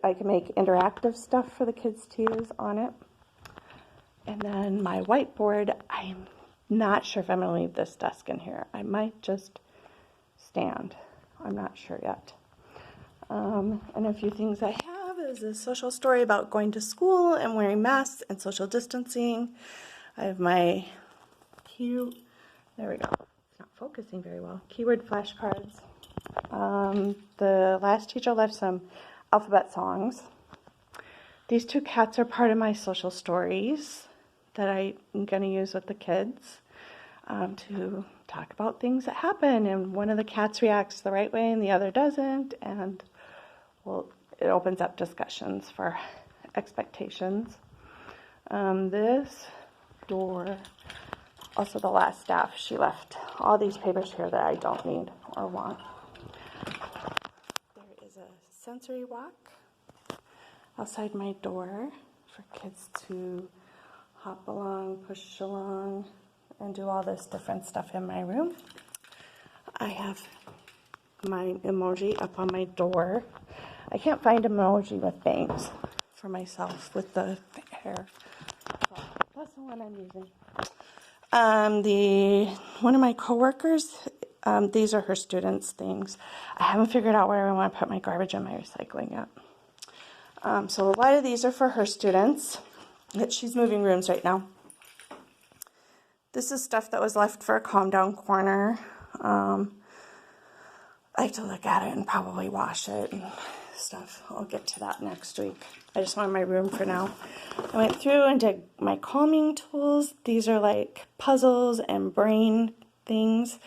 I can make interactive stuff for the kids to use on it. And then my whiteboard, I'm not sure if I'm going to leave this desk in here. I might just stand. I'm not sure yet. And a few things I have is a social story about going to school and wearing masks and social distancing. I have my there we go. It's not focusing very well. Keyword flashcards. The last teacher left some alphabet songs. These two cats are part of my social stories that I'm going to use with the kids to talk about things that happen. And one of the cats reacts the right way and the other doesn't. And well, it opens up discussions for expectations. This door, also the last staff, she left all these papers here that I don't need or want. There is a sensory walk outside my door for kids to hop along, push along, and do all this different stuff in my room. I have my emoji up on my door. I can't find emoji with bangs for myself with the hair. So that's the one I'm using. One of my coworkers, these are her students' things. I haven't figured out where I want to put my garbage and my recycling yet. So a lot of these are for her students. She's moving rooms right now. This is stuff that was left for a calm down corner. I have to look at it and probably wash it and stuff. I'll get to that next week. I just want my room for now. I went through and did my calming tools. These are like puzzles and brain things.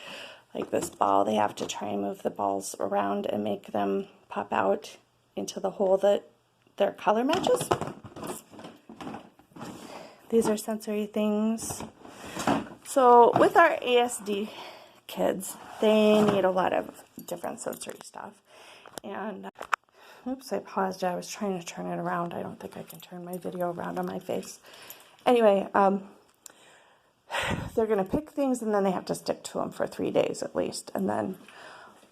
Like this ball, they have to try and move the balls around and make them pop out into the hole that their color matches. These are sensory things. So with our ASD kids, they need a lot of different sensory stuff. And oops, I paused. I was trying to turn it around. I don't think I can turn my video around on my face. Anyway, they're going to pick things and then they have to stick to them for 3 days at least. And then,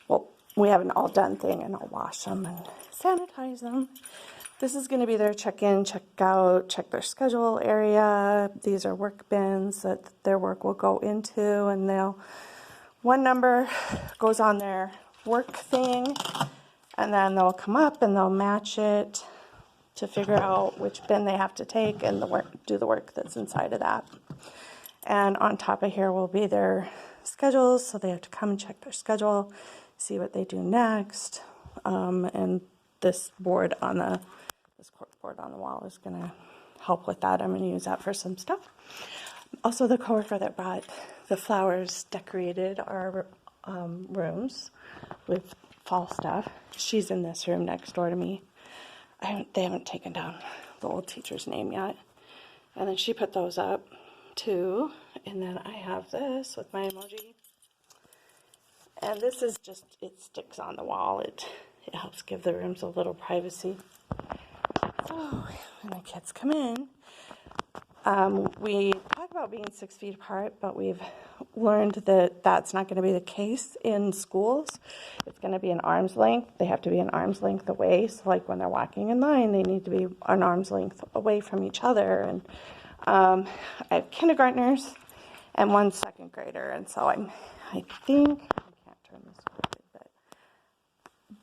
well, we have an all done thing and I'll wash them and sanitize them. This is going to be their check-in, check-out, check their schedule area. These are work bins that their work will go into, and one number goes on their work thing, and then they'll come up and they'll match it to figure out which bin they have to take and do the work that's inside of that. And on top of here will be their schedules, so they have to come and check their schedule, see what they do next, and this cork board on the wall is going to help with that. I'm going to use that for some stuff. Also, the coworker that brought the flowers decorated our rooms with fall stuff. She's in this room next door to me. They haven't taken down the old teacher's name yet. And then she put those up too. And then I have this with my emoji. And this is just, it sticks on the wall. It helps give the rooms a little privacy. So when the kids come in, we talk about being 6 feet apart, but we've learned that that's not going to be the case in schools. It's going to be an arm's length. They have to be an arm's length away. So like when they're walking in line, they need to be an arm's length away from each other. And I have kindergartners and one second grader. And so I think, I can't turn this quickly, but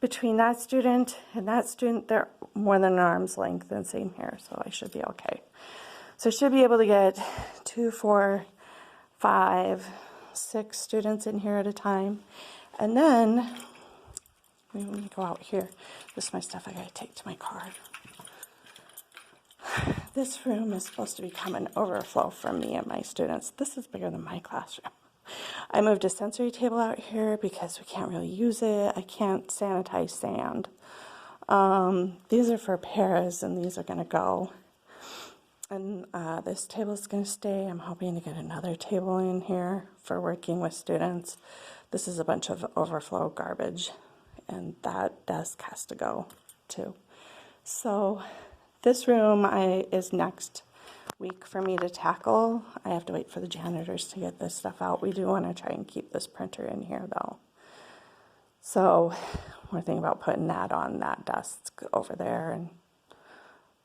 between that student and that student, they're more than an arm's length, and same here. So I should be okay. So I should be able to get 2, 4, 5, 6 students in here at a time. And then, let me go out here. This is my stuff I gotta take to my car. This room is supposed to become an overflow for me and my students. This is bigger than my classroom. I moved a sensory table out here because we can't really use it. I can't sanitize sand. These are for paras, and these are gonna go. And this table is going to stay. I'm hoping to get another table in here for working with students. This is a bunch of overflow garbage, and that desk has to go too. So this room is next week for me to tackle. I have to wait for the janitors to get this stuff out. We do want to try and keep this printer in here though. So we're thinking about putting that on that desk over there and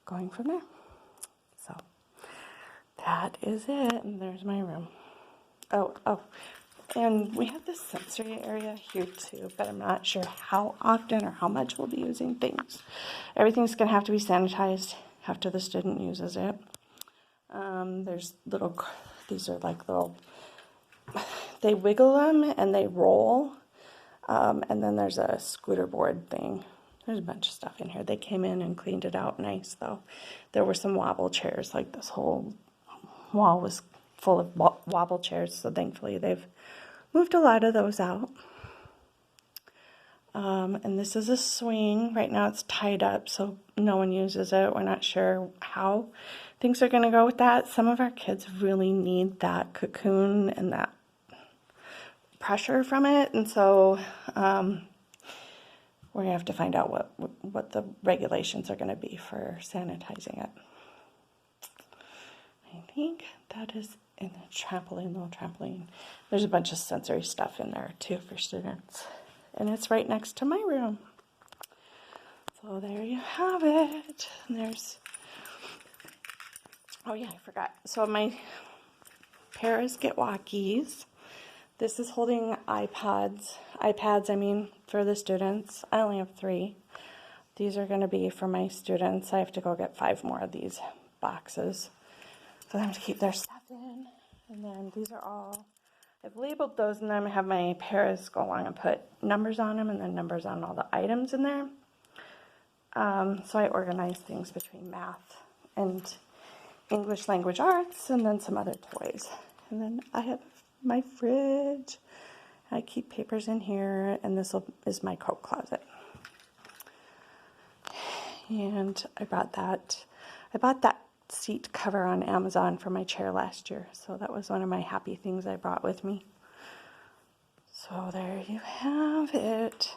going from there. So that is it, and there's my room. Oh, and we have this sensory area here too, but I'm not sure how often or how much we'll be using things. Everything's gonna have to be sanitized after the student uses it. There's these are like little, they wiggle them and they roll. And then there's a scooter board thing. There's a bunch of stuff in here. They came in and cleaned it out nice though. There were some wobble chairs, like this whole wall was full of wobble chairs, so thankfully they've moved a lot of those out. And this is a swing. Right now it's tied up, so no one uses it. We're not sure how things are going to go with that. Some of our kids really need that cocoon and that pressure from it, and so we're gonna have to find out what the regulations are going to be for sanitizing it. I think that is in the trampoline, little trampoline. There's a bunch of sensory stuff in there too for students, and it's right next to my room. So there you have it. And there's, oh yeah, I forgot. So my Paras Get Walkies. This is holding iPads, I mean, for the students. I only have 3. These are going to be for my students. I have to go get 5 more of these boxes for them to keep their stuff in. And then these are all, I've labeled those, and then I have my Paras go along and put numbers on them and then numbers on all the items in there. So I organize things between math and English language arts and then some other toys. And then I have my fridge. I keep papers in here, and this is my coat closet. And I bought that seat cover on Amazon for my chair last year, so that was one of my happy things I brought with me. So there you have it.